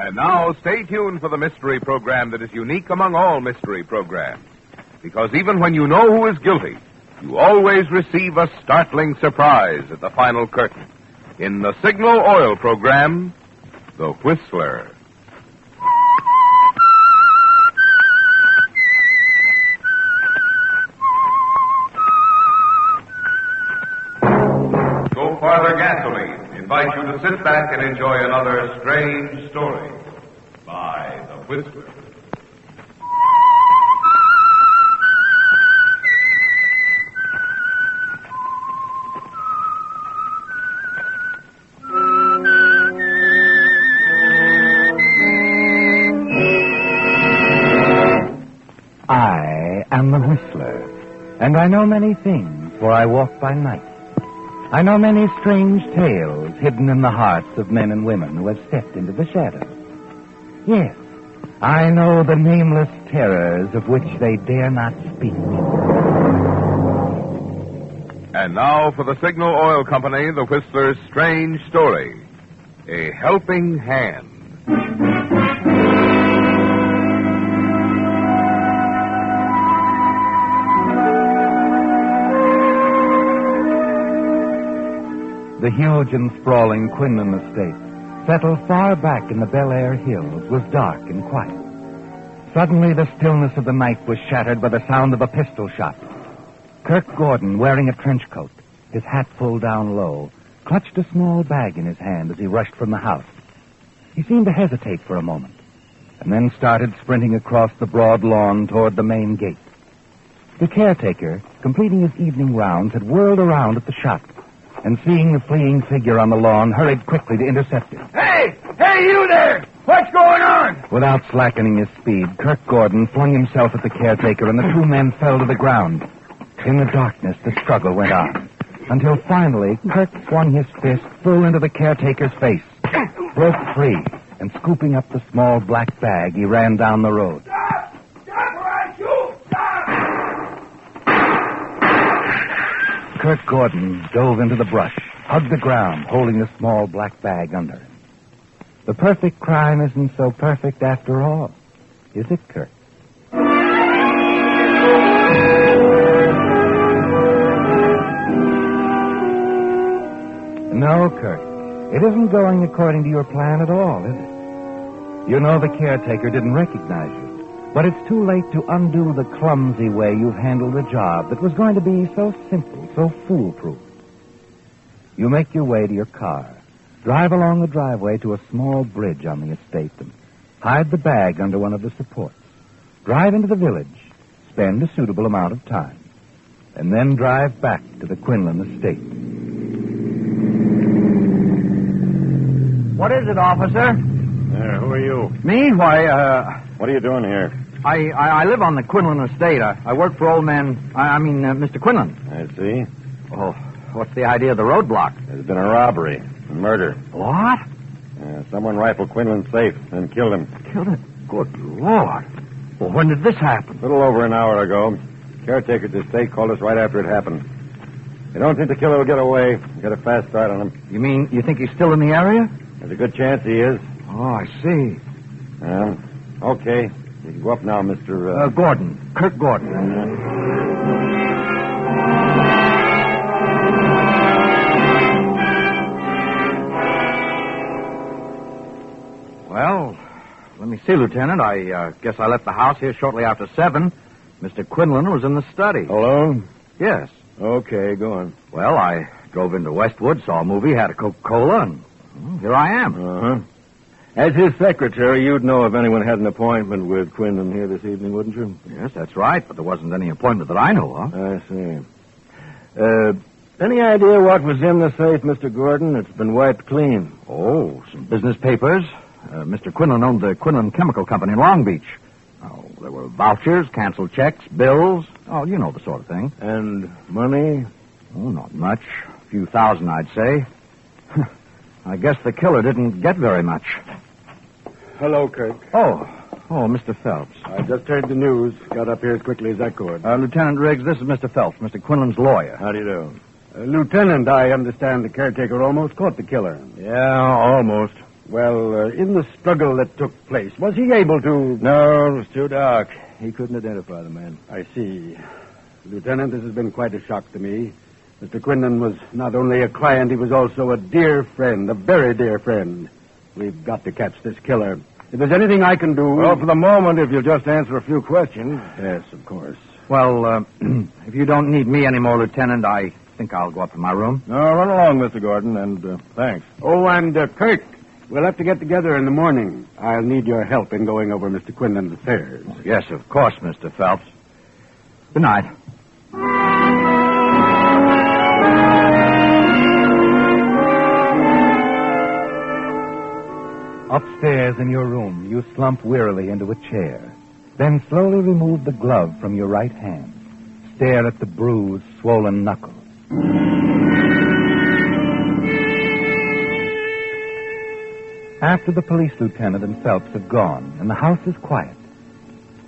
And now, stay tuned for the mystery program that is unique among all mystery programs. Because even when you know who is guilty, you always receive a startling surprise at the final curtain. In the Signal Oil program, The Whistler. Go Farther Gasoline invite you to sit back and enjoy another strange story by The Whistler. I am the Whistler, and I know many things, for I walk by night. I know many strange tales hidden in the hearts of men and women who have stepped into the shadows. Yes, I know the nameless terrors of which they dare not speak. And now for the Signal Oil Company, The Whistler's strange story, A Helping Hand. The huge and sprawling Quinlan estate, settled far back in the Bel Air hills, was dark and quiet. Suddenly, the stillness of the night was shattered by the sound of a pistol shot. Kirk Gordon, wearing a trench coat, his hat pulled down low, clutched a small bag in his hand as he rushed from the house. He seemed to hesitate for a moment, and then started sprinting across the broad lawn toward the main gate. The caretaker, completing his evening rounds, had whirled around at the shot, and seeing the fleeing figure on the lawn, hurried quickly to intercept him. Hey! Hey, you there! What's going on? Without slackening his speed, Kirk Gordon flung himself at the caretaker, and the two men fell to the ground. In the darkness, the struggle went on, until finally, Kirk swung his fist full into the caretaker's face, broke free, and scooping up the small black bag, he ran down the road. Stop! Stop or I shoot! Stop! Kirk Gordon dove into the brush, hugged the ground, holding the small black bag under him. The perfect crime isn't so perfect after all, is it, Kirk? No, Kirk. It isn't going according to your plan at all, is it? You know the caretaker didn't recognize you, but it's too late to undo the clumsy way you've handled a job that was going to be so simple, so foolproof. You make your way to your car, drive along the driveway to a small bridge on the estate, and hide the bag under one of the supports. Drive into the village, spend a suitable amount of time, and then drive back to the Quinlan estate. What is it, officer? Who are you? Me? Why, What are you doing here? I live on the Quinlan estate. I work for old man, Mr. Quinlan. I see. Oh, what's the idea of the roadblock? There's been a robbery, a murder. What? Someone rifled Quinlan's safe and killed him. Killed him? Good Lord. Well, when did this happen? A little over an hour ago. Caretaker at the estate called us right after it happened. They don't think the killer will get away. Got a fast start on him. You mean you think he's still in the area? There's a good chance he is. Oh, I see. Okay. You can go up now, Mr. Gordon. Kirk Gordon. Well, let me see, Lieutenant. I guess I left the house here shortly after 7. Mr. Quinlan was in the study. Alone? Yes. Okay, go on. Well, I drove into Westwood, saw a movie, had a Coca-Cola, and here I am. Uh-huh. As his secretary, you'd know if anyone had an appointment with Quinlan here this evening, wouldn't you? Yes, that's right, but there wasn't any appointment that I know of. I see. Any idea what was in the safe, Mr. Gordon? It's been wiped clean. Oh, some business papers. Mr. Quinlan owned the Quinlan Chemical Company in Long Beach. Oh, there were vouchers, canceled checks, bills. Oh, you know the sort of thing. And money? Oh, not much. A few thousand, I'd say. I guess the killer didn't get very much. Hello, Kirk. Oh, Mr. Phelps. I just heard the news. Got up here as quickly as I could. Lieutenant Riggs, this is Mr. Phelps, Mr. Quinlan's lawyer. How do you do? Lieutenant, I understand the caretaker almost caught the killer. Yeah, almost. Well, in the struggle that took place, was he able to... No, it was too dark. He couldn't identify the man. I see. Lieutenant, this has been quite a shock to me. Mr. Quinlan was not only a client, he was also a dear friend, a very dear friend. We've got to catch this killer. If there's anything I can do... Well, for the moment, if you'll just answer a few questions. Yes, of course. Well, if you don't need me anymore, Lieutenant, I think I'll go up to my room. No, run along, Mr. Gordon, and thanks. Oh, and Kirk, we'll have to get together in the morning. I'll need your help in going over Mr. Quinlan's affairs. Yes, of course, Mr. Phelps. Good night. Upstairs in your room, you slump wearily into a chair. Then slowly remove the glove from your right hand. Stare at the bruised, swollen knuckles. After the police lieutenant and Phelps have gone and the house is quiet,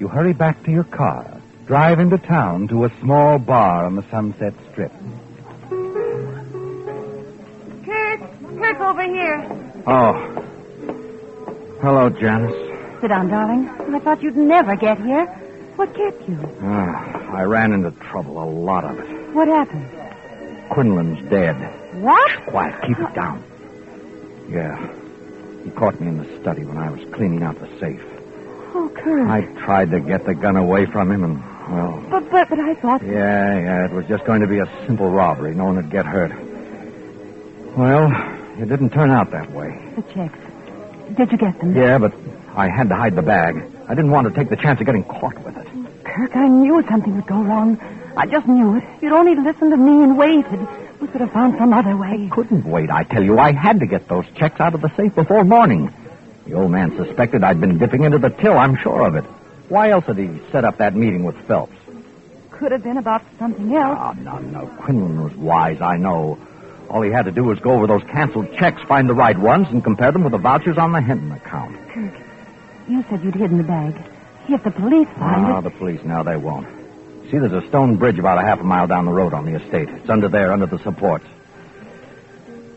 you hurry back to your car, drive into town to a small bar on the Sunset Strip. Kirk, over here. Oh. Hello, Janice. Sit down, darling. I thought you'd never get here. What kept you? I ran into trouble, a lot of it. What happened? Quinlan's dead. What? Quiet, keep it down. Yeah. He caught me in the study when I was cleaning out the safe. Oh, Kirk. I tried to get the gun away from him and, well... But I thought... Yeah, it was just going to be a simple robbery. No one would get hurt. Well, it didn't turn out that way. The checks. Did you get them? Yeah, but I had to hide the bag. I didn't want to take the chance of getting caught with it. Kirk, I knew something would go wrong. I just knew it. You'd only listened to me and waited. We could have found some other way. I couldn't wait, I tell you. I had to get those checks out of the safe before morning. The old man suspected I'd been dipping into the till, I'm sure of it. Why else had he set up that meeting with Phelps? Could have been about something else. Oh, no. Quinlan was wise, I know. All he had to do was go over those canceled checks, find the right ones, and compare them with the vouchers on the Hinton account. Kirk, you said you'd hidden the bag. If the police find it... The police, now they won't. See, there's a stone bridge about a half a mile down the road on the estate. It's under there, under the supports.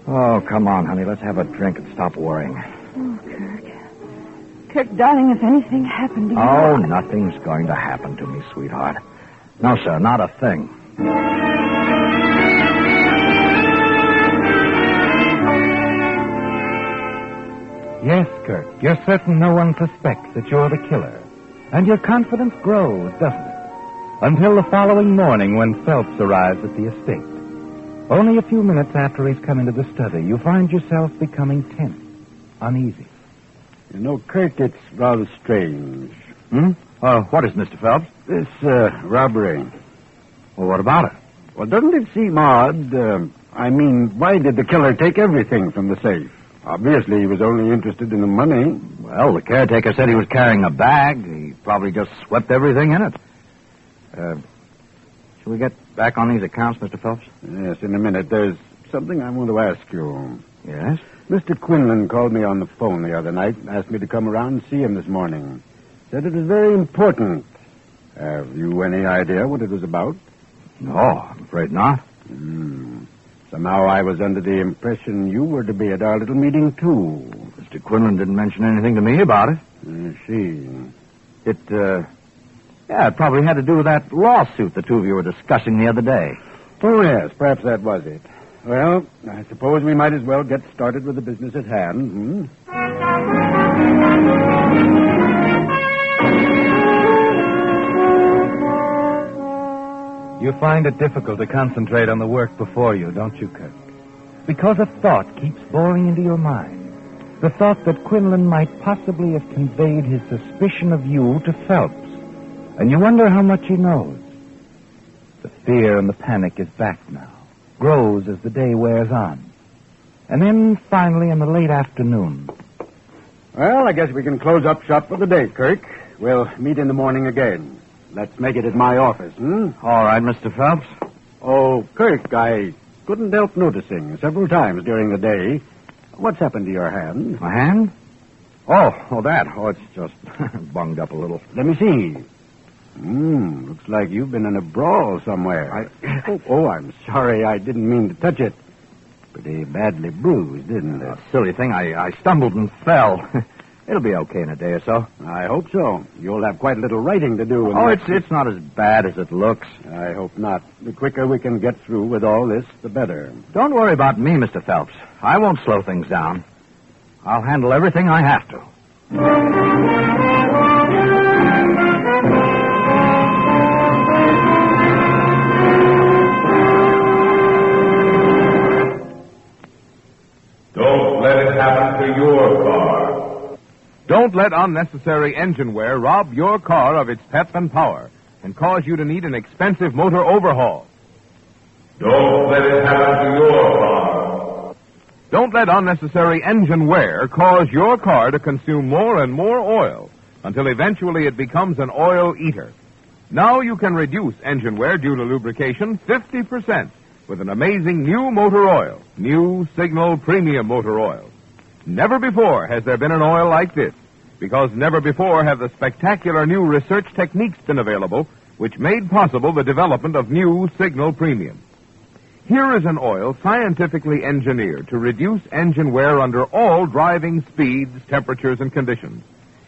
Oh, come on, honey. Let's have a drink and stop worrying. Oh, Kirk. Kirk, darling, if anything happened to you... Oh, nothing's going to happen to me, sweetheart. No, sir, not a thing. Yes, Kirk, you're certain no one suspects that you're the killer. And your confidence grows, doesn't it? Until the following morning when Phelps arrives at the estate. Only a few minutes after he's come into the study, you find yourself becoming tense, uneasy. You know, Kirk, it's rather strange. What is, Mr. Phelps? This robbery. Well, what about it? Well, doesn't it seem odd? I mean, why did the killer take everything from the safe? Obviously, he was only interested in the money. Well, the caretaker said he was carrying a bag. He probably just swept everything in it. Shall we get back on these accounts, Mr. Phelps? Yes, in a minute. There's something I want to ask you. Yes? Mr. Quinlan called me on the phone the other night and asked me to come around and see him this morning. Said it was very important. Have you any idea what it was about? No, I'm afraid not. Somehow I was under the impression you were to be at our little meeting, too. Mr. Quinlan didn't mention anything to me about it. I see. It probably had to do with that lawsuit the two of you were discussing the other day. Oh, yes, perhaps that was it. Well, I suppose we might as well get started with the business at hand, You find it difficult to concentrate on the work before you, don't you, Kirk? Because a thought keeps boring into your mind. The thought that Quinlan might possibly have conveyed his suspicion of you to Phelps. And you wonder how much he knows. The fear and the panic is back now. Grows as the day wears on. And then, finally, in the late afternoon... Well, I guess we can close up shop for the day, Kirk. We'll meet in the morning again. Let's make it at my office, All right, Mr. Phelps. Oh, Kirk, I couldn't help noticing several times during the day. What's happened to your hand? My hand? Oh, that. Oh, it's just bunged up a little. Let me see. Looks like you've been in a brawl somewhere. Oh, I'm sorry. I didn't mean to touch it. Pretty badly bruised, isn't it? Silly thing, I stumbled and fell. It'll be okay in a day or so. I hope so. You'll have quite a little writing to do. It's not as bad as it looks. I hope not. The quicker we can get through with all this, the better. Don't worry about me, Mr. Phelps. I won't slow things down. I'll handle everything I have to. Don't let it happen to your car. Don't let unnecessary engine wear rob your car of its pep and power and cause you to need an expensive motor overhaul. Don't let it happen to your car. Don't let unnecessary engine wear cause your car to consume more and more oil until eventually it becomes an oil eater. Now you can reduce engine wear due to lubrication 50% with an amazing new motor oil, new Signal Premium Motor Oil. Never before has there been an oil like this, because never before have the spectacular new research techniques been available which made possible the development of new Signal Premium. Here is an oil scientifically engineered to reduce engine wear under all driving speeds, temperatures, and conditions,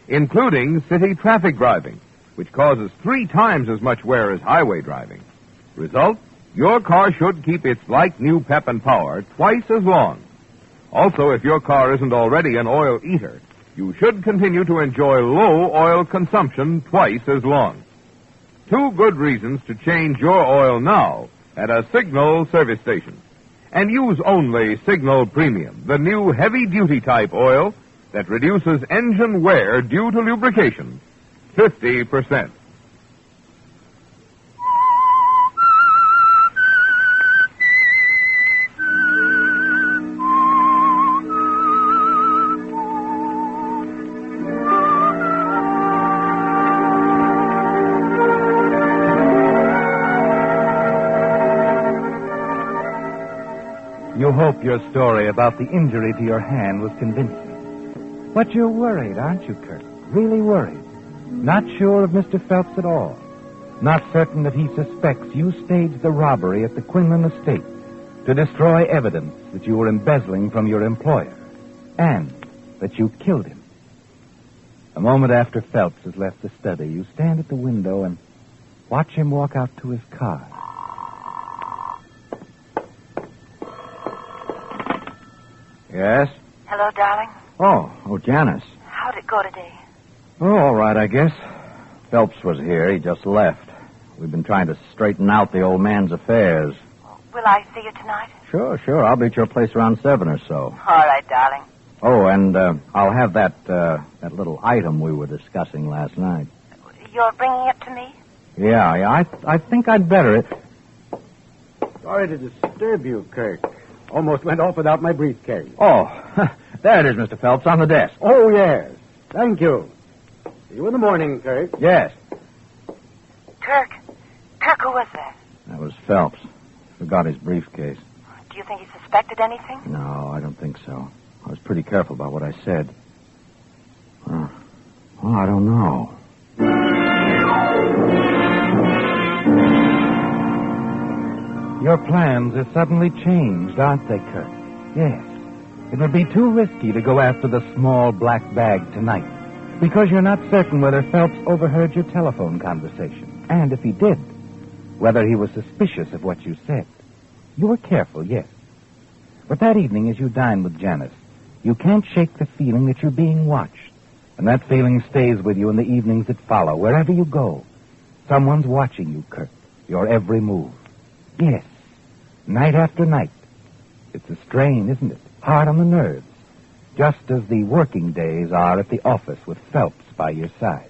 including city traffic driving, which causes 3 times as much wear as highway driving. Result? Your car should keep its like-new pep and power twice as long. Also, if your car isn't already an oil eater, you should continue to enjoy low oil consumption twice as long. 2 good reasons to change your oil now at a Signal service station. And use only Signal Premium, the new heavy-duty type oil that reduces engine wear due to lubrication 50%. You hope your story about the injury to your hand was convincing. But you're worried, aren't you, Kirk? Really worried. Not sure of Mr. Phelps at all. Not certain that he suspects you staged the robbery at the Quinlan estate to destroy evidence that you were embezzling from your employer, and that you killed him. A moment after Phelps has left the study, you stand at the window and watch him walk out to his car. Yes? Hello, darling. Oh, Janice. How'd it go today? Oh, all right, I guess. Phelps was here. He just left. We've been trying to straighten out the old man's affairs. Will I see you tonight? Sure. I'll be at your place around 7 or so. All right, darling. Oh, and I'll have that little item we were discussing last night. You're bringing it to me? Yeah, I think I'd better. Sorry to disturb you, Kirk. Almost went off without my briefcase. Oh, there it is, Mr. Phelps, on the desk. Oh, yes. Thank you. See you in the morning, Kirk. Yes. Kirk, who was that? That was Phelps. Forgot his briefcase. Do you think he suspected anything? No, I don't think so. I was pretty careful about what I said. Well, I don't know. Your plans have suddenly changed, aren't they, Kirk? Yes. It would be too risky to go after the small black bag tonight, because you're not certain whether Phelps overheard your telephone conversation. And if he did, whether he was suspicious of what you said. You were careful, yes. But that evening, as you dine with Janice, you can't shake the feeling that you're being watched. And that feeling stays with you in the evenings that follow, wherever you go. Someone's watching you, Kirk, your every move. Yes, night after night. It's a strain, isn't it? Hard on the nerves. Just as the working days are at the office with Phelps by your side.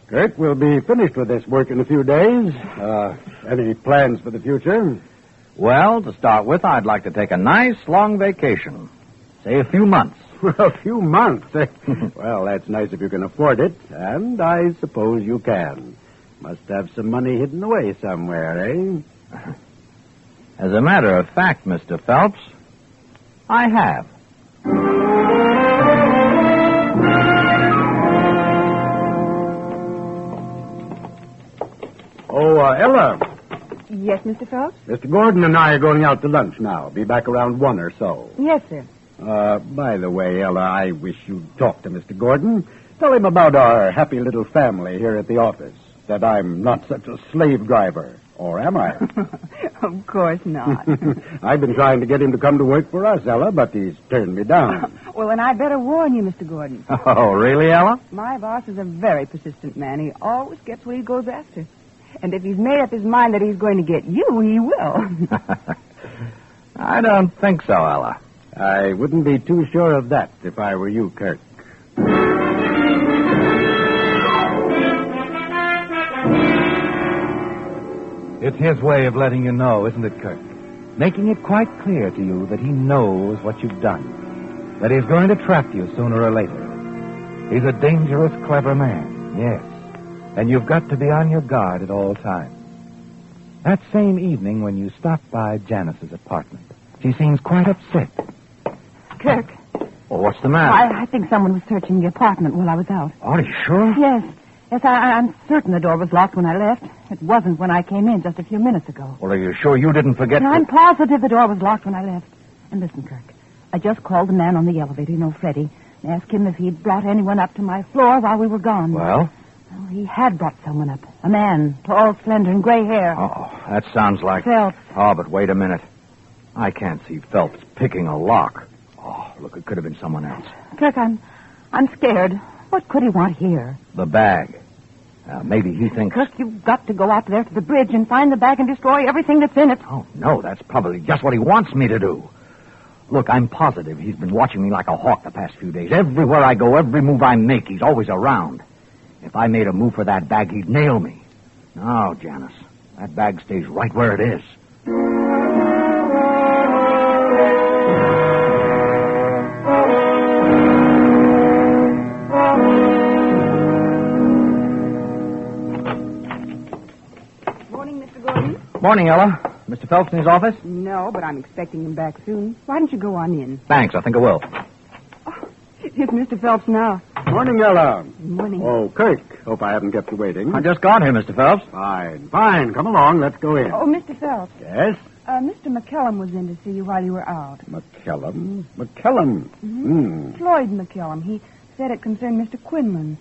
Kirk, we'll be finished with this work in a few days. Any plans for the future? Well, to start with, I'd like to take a nice long vacation. Say a few months. A few months? Well, that's nice if you can afford it. And I suppose you can. Must have some money hidden away somewhere, eh? As a matter of fact, Mr. Phelps, I have. Oh, Ella. Yes, Mr. Phelps? Mr. Gordon and I are going out to lunch now. Be back around 1 or so. Yes, sir. By the way, Ella, I wish you'd talk to Mr. Gordon. Tell him about our happy little family here at the office. That I'm not such a slave driver. Or am I? Of course not. I've been trying to get him to come to work for us, Ella, but he's turned me down. Well, then I'd better warn you, Mr. Gordon. Oh, really, Ella? My boss is a very persistent man. He always gets what he goes after. And if he's made up his mind that he's going to get you, he will. I don't think so, Ella. I wouldn't be too sure of that if I were you, Kirk. It's his way of letting you know, isn't it, Kirk? Making it quite clear to you that he knows what you've done. That he's going to trap you sooner or later. He's a dangerous, clever man, yes. And you've got to be on your guard at all times. That same evening when you stopped by Janice's apartment, she seems quite upset. Kirk, Well, what's the matter? I think someone was searching the apartment while I was out. Are you sure? Yes. Yes, I'm certain the door was locked when I left. It wasn't when I came in just a few minutes ago. Well, are you sure you didn't forget I'm positive the door was locked when I left. And listen, Kirk, I just called the man on the elevator, Freddie, and asked him if he'd brought anyone up to my floor while we were gone. Well? Well, he had brought someone up. A man, tall, slender, and gray hair. Oh, that sounds like... Phelps. Oh, but wait a minute. I can't see Phelps picking a lock. Oh, look, it could have been someone else. Kirk, I'm scared. What could he want here? The bag. Maybe he thinks... Kirk, you've got to go out there to the bridge and find the bag and destroy everything that's in it. Oh, no, that's probably just what he wants me to do. Look, I'm positive he's been watching me like a hawk the past few days. Everywhere I go, every move I make, he's always around. If I made a move for that bag, he'd nail me. No, Janice, that bag stays right where it is. Morning, Mr. Gordon. Morning, Ella. Mr. Phelps in his office? No, but I'm expecting him back soon. Why don't you go on in? Thanks, I think I will. Oh, it's Mr. Phelps now. Morning, Ella. Morning. Oh, Kirk. Hope I haven't kept you waiting. I just got here, Mr. Phelps. Fine, fine. Come along. Let's go in. Oh, Mr. Phelps. Yes? Mr. McKellum was in to see you while you were out. McKellum? McKellum? Floyd McKellum. He said it concerned Mr. Quinlan.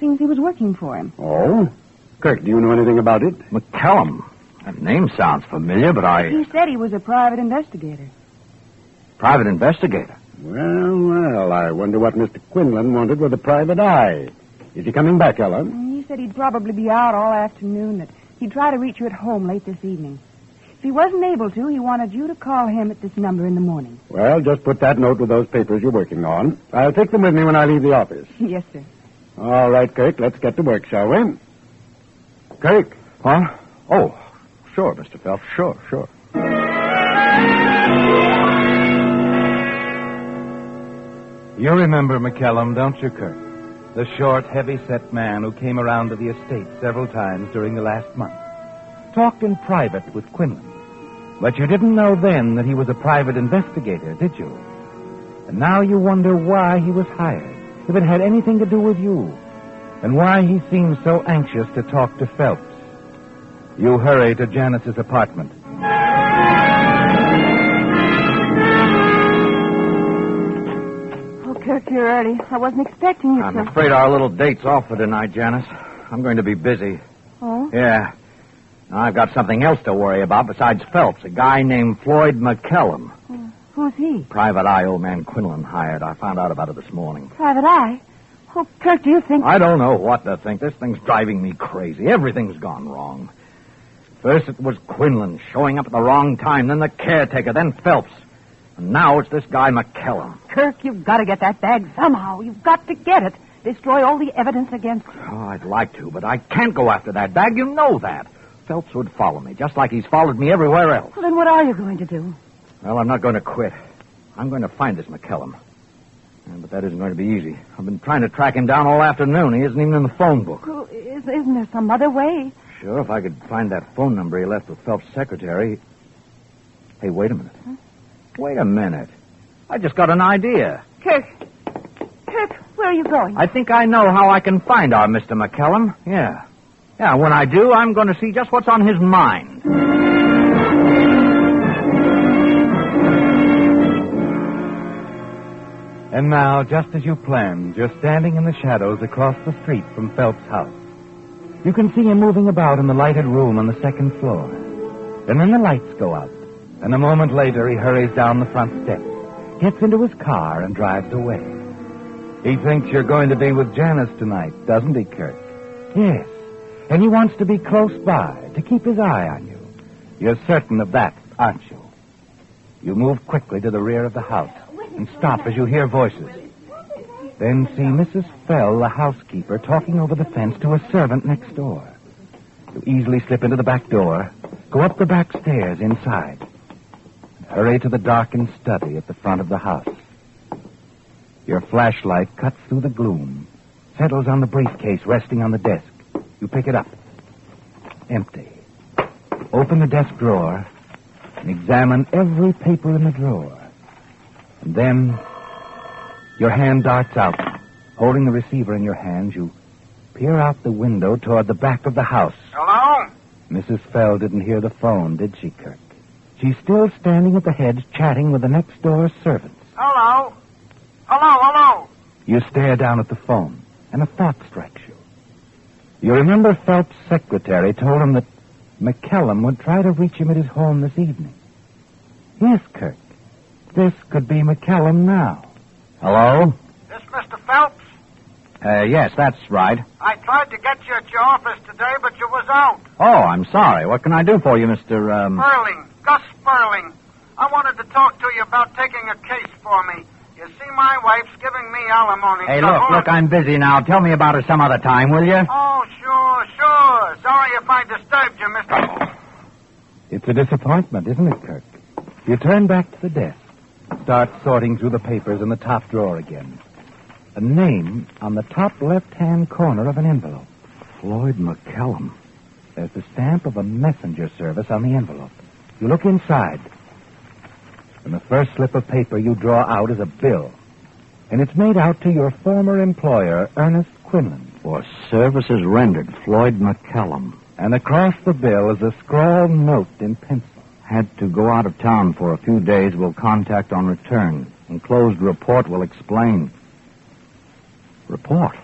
Seems he was working for him. Oh? Kirk, do you know anything about it? McKellum. That name sounds familiar, but He said he was a private investigator. Private investigator? Well, I wonder what Mr. Quinlan wanted with a private eye. Is he coming back, Ella? He said he'd probably be out all afternoon, that he'd try to reach you at home late this evening. If he wasn't able to, he wanted you to call him at this number in the morning. Well, just put that note with those papers you're working on. I'll take them with me when I leave the office. Yes, sir. All right, Kirk, let's get to work, shall we? Kirk. Huh? Oh, sure, Mr. Phelps. Sure. You remember McKellum, don't you, Kirk? The short, heavy-set man who came around to the estate several times during the last month. Talked in private with Quinlan. But you didn't know then that he was a private investigator, did you? And now you wonder why he was hired, if it had anything to do with you, and why he seemed so anxious to talk to Phelps. You hurry to Janice's apartment. Oh, Kirk, you're early. I wasn't expecting you to. I'm afraid our little date's off for tonight, Janice. I'm going to be busy. Oh? Yeah. Now, I've got something else to worry about besides Phelps. A guy named Floyd McKellum. Who's he? Private eye old man Quinlan hired. I found out about it this morning. Private eye? Oh, Kirk, do you think... I don't know what to think. This thing's driving me crazy. Everything's gone wrong. First it was Quinlan showing up at the wrong time, then the caretaker, then Phelps. And now it's this guy McKellum. Kirk, you've got to get that bag somehow. You've got to get it. Destroy all the evidence against you. Oh, I'd like to, but I can't go after that bag. You know that. Phelps would follow me, just like he's followed me everywhere else. Well, then what are you going to do? Well, I'm not going to quit. I'm going to find this McKellum. Yeah, but that isn't going to be easy. I've been trying to track him down all afternoon. He isn't even in the phone book. Well, isn't there some other way? Sure, if I could find that phone number he left with Phelps' secretary. Hey, wait a minute. Huh? Wait a minute. I just got an idea. Kirk, where are you going? I think I know how I can find our Mr. McKellum. Yeah, when I do, I'm going to see just what's on his mind. And now, just as you planned, you're standing in the shadows across the street from Phelps' house. You can see him moving about in the lighted room on the second floor. And then the lights go out, and a moment later he hurries down the front steps, gets into his car, and drives away. He thinks you're going to be with Janice tonight, doesn't he, Kirk? Yes, and he wants to be close by, to keep his eye on you. You're certain of that, aren't you? You move quickly to the rear of the house and stop as you hear voices. Then see Mrs. Fell, the housekeeper, talking over the fence to a servant next door. You easily slip into the back door, go up the back stairs inside, and hurry to the darkened study at the front of the house. Your flashlight cuts through the gloom, settles on the briefcase resting on the desk. You pick it up. Empty. Open the desk drawer and examine every paper in the drawer. And then your hand darts out. Holding the receiver in your hand, you peer out the window toward the back of the house. Hello? Mrs. Fell didn't hear the phone, did she, Kirk? She's still standing at the hedge chatting with the next door servants. Hello? Hello? You stare down at the phone, and a thought strikes you. You remember Phelps' secretary told him that McCallum would try to reach him at his home this evening. Yes, Kirk. This could be McCallum now. Hello? This Mr. Phelps? Yes, that's right. I tried to get you at your office today, but you was out. Oh, I'm sorry. What can I do for you, Mr. Sperling. Gus Sperling. I wanted to talk to you about taking a case for me. You see, my wife's giving me alimony. Hey, so look, I'm busy now. Tell me about it some other time, will you? Oh, sure. Sorry if I disturbed you, Mr. It's a disappointment, isn't it, Kirk? You turn back to the desk, start sorting through the papers in the top drawer again. A name on the top left-hand corner of an envelope. Floyd McCallum. There's the stamp of a messenger service on the envelope. You look inside. And the first slip of paper you draw out is a bill. And it's made out to your former employer, Ernest Quinlan. For services rendered, Floyd McCallum. And across the bill is a scrawled note in pencil. Had to go out of town for a few days. Will contact on return. Enclosed report will explain. Report?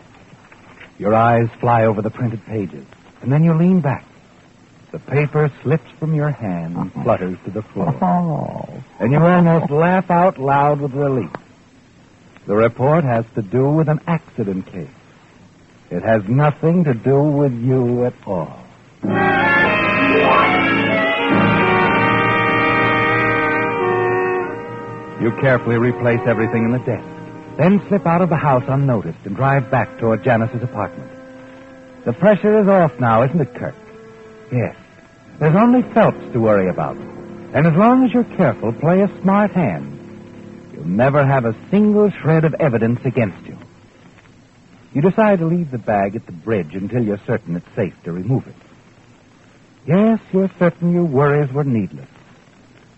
Your eyes fly over the printed pages. And then you lean back. The paper slips from your hand and flutters to the floor. Oh. And you almost laugh out loud with relief. The report has to do with an accident case. It has nothing to do with you at all. You carefully replace everything in the desk, then slip out of the house unnoticed and drive back toward Janice's apartment. The pressure is off now, isn't it, Kirk? Yes. There's only Phelps to worry about. And as long as you're careful, play a smart hand, you'll never have a single shred of evidence against you. You decide to leave the bag at the bridge until you're certain it's safe to remove it. Yes, you're certain your worries were needless.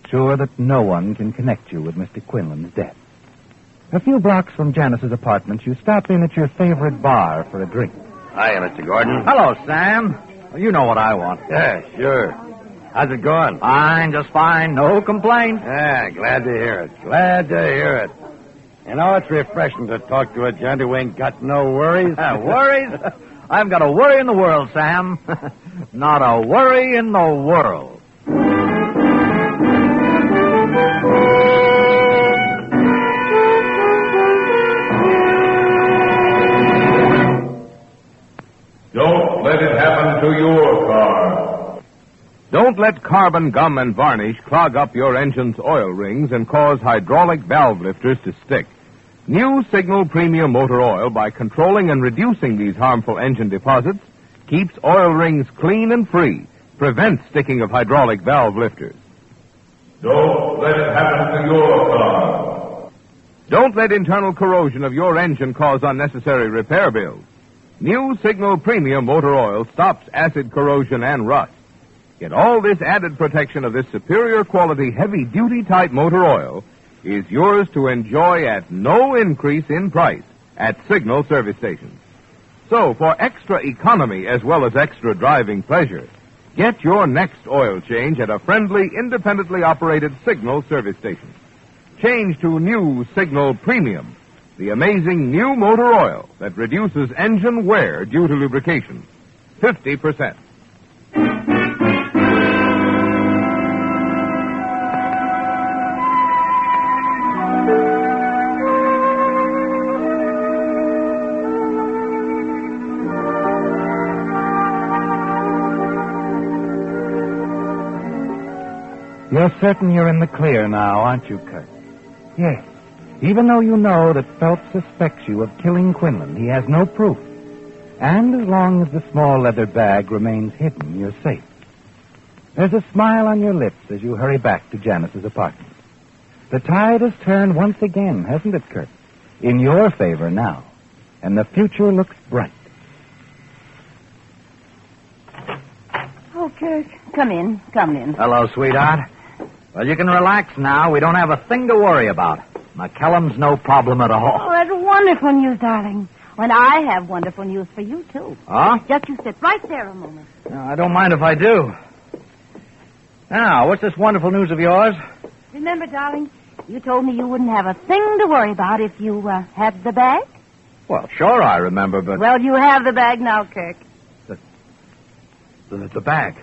Sure that no one can connect you with Mr. Quinlan's death. A few blocks from Janice's apartment, you stop in at your favorite bar for a drink. Hiya, Mr. Gordon. Hello, Sam. You know what I want. Yeah, sure. How's it going? Fine, just fine. No complaints. Yeah, glad to hear it. You know, it's refreshing to talk to a gent who ain't got no worries. Worries? I haven't got a worry in the world, Sam. Not a worry in the world. Don't let it happen to your car. Don't let carbon gum and varnish clog up your engine's oil rings and cause hydraulic valve lifters to stick. New Signal Premium Motor Oil, by controlling and reducing these harmful engine deposits, keeps oil rings clean and free, prevents sticking of hydraulic valve lifters. Don't let it happen to your car. Don't let internal corrosion of your engine cause unnecessary repair bills. New Signal Premium Motor Oil stops acid corrosion and rust. Yet all this added protection of this superior quality heavy-duty type motor oil is yours to enjoy at no increase in price at Signal service stations. So, for extra economy as well as extra driving pleasure, get your next oil change at a friendly, independently operated Signal service station. Change to new Signal Premium the amazing new motor oil that reduces engine wear due to lubrication. 50%. You're certain you're in the clear now, aren't you, Kirk? Yes. Even though you know that Phelps suspects you of killing Quinlan, he has no proof. And as long as the small leather bag remains hidden, you're safe. There's a smile on your lips as you hurry back to Janice's apartment. The tide has turned once again, hasn't it, Kirk? In your favor now. And the future looks bright. Oh, Kirk, come in. Hello, sweetheart. Well, you can relax now. We don't have a thing to worry about. McCallum's no problem at all. Oh, that's wonderful news, darling. And I have wonderful news for you, too. Huh? Just you sit right there a moment. I don't mind if I do. Now, what's this wonderful news of yours? Remember, darling, you told me you wouldn't have a thing to worry about if you had the bag? Well, sure I remember, but... Well, you have the bag now, Kirk. The bag.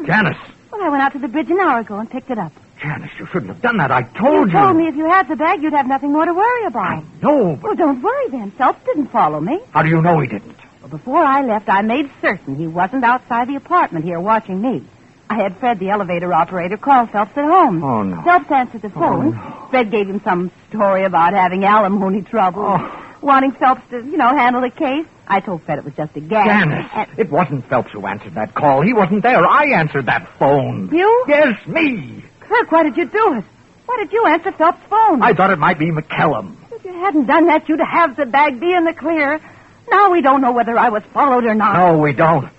Janice. Well, I went out to the bridge an hour ago and picked it up. Janice, you shouldn't have done that. I told you. You told me if you had the bag, you'd have nothing more to worry about. No, but... Well, don't worry then. Phelps didn't follow me. How do you know he didn't? Well, before I left, I made certain he wasn't outside the apartment here watching me. I had Fred, the elevator operator, call Phelps at home. Oh, no. Phelps answered the phone. no. Fred gave him some story about having alimony trouble. Wanting Phelps to, handle the case. I told Fred it was just a gag. Janice, it wasn't Phelps who answered that call. He wasn't there. I answered that phone. You? Yes, me. Kirk, why did you do it? Why did you answer Phelps' phone? I thought it might be McCallum. If you hadn't done that, you'd have the bag be in the clear. Now we don't know whether I was followed or not. No, we don't.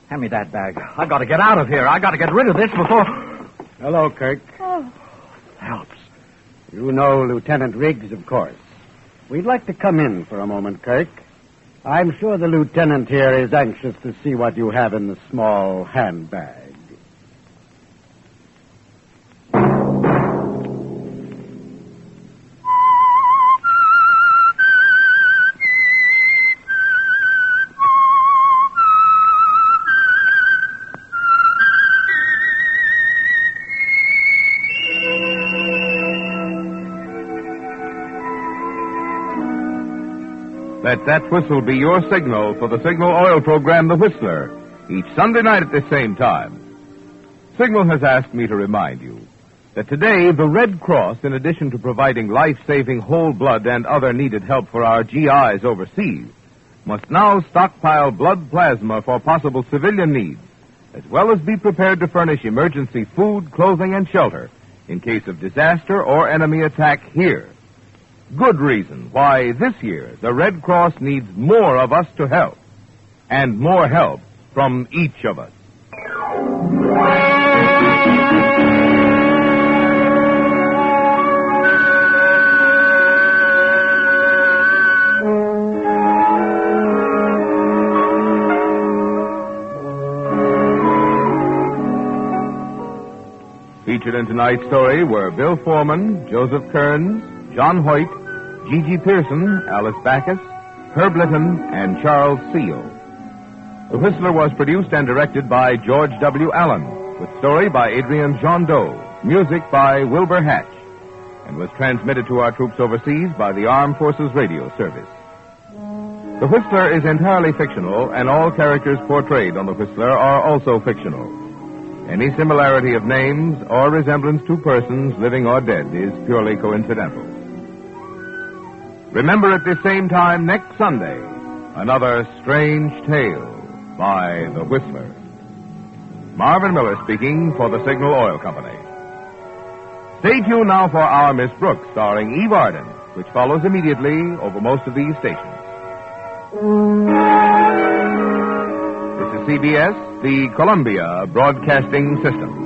Hand me that bag. I got to get out of here. I got to get rid of this before... Hello, Kirk. Oh. Phelps. You know Lieutenant Riggs, of course. We'd like to come in for a moment, Kirk. I'm sure the lieutenant here is anxious to see what you have in the small handbag. Let that whistle be your signal for the Signal Oil program, The Whistler, each Sunday night at this same time. Signal has asked me to remind you that today the Red Cross, in addition to providing life-saving whole blood and other needed help for our GIs overseas, must now stockpile blood plasma for possible civilian needs, as well as be prepared to furnish emergency food, clothing, and shelter in case of disaster or enemy attack here. Good reason why this year the Red Cross needs more of us to help, and more help from each of us. Featured in tonight's story were Bill Forman, Joseph Kearns, John Hoyt, Gigi Pearson, Alice Backus, Herb Litton, and Charles Seal. The Whistler was produced and directed by George W. Allen, with story by Adrian Jondeau, music by Wilbur Hatch, and was transmitted to our troops overseas by the Armed Forces Radio Service. The Whistler is entirely fictional, and all characters portrayed on The Whistler are also fictional. Any similarity of names or resemblance to persons, living or dead, is purely coincidental. Remember at this same time next Sunday, another strange tale by The Whistler. Marvin Miller speaking for the Signal Oil Company. Stay tuned now for Our Miss Brooks, starring Eve Arden, which follows immediately over most of these stations. This is CBS, the Columbia Broadcasting System.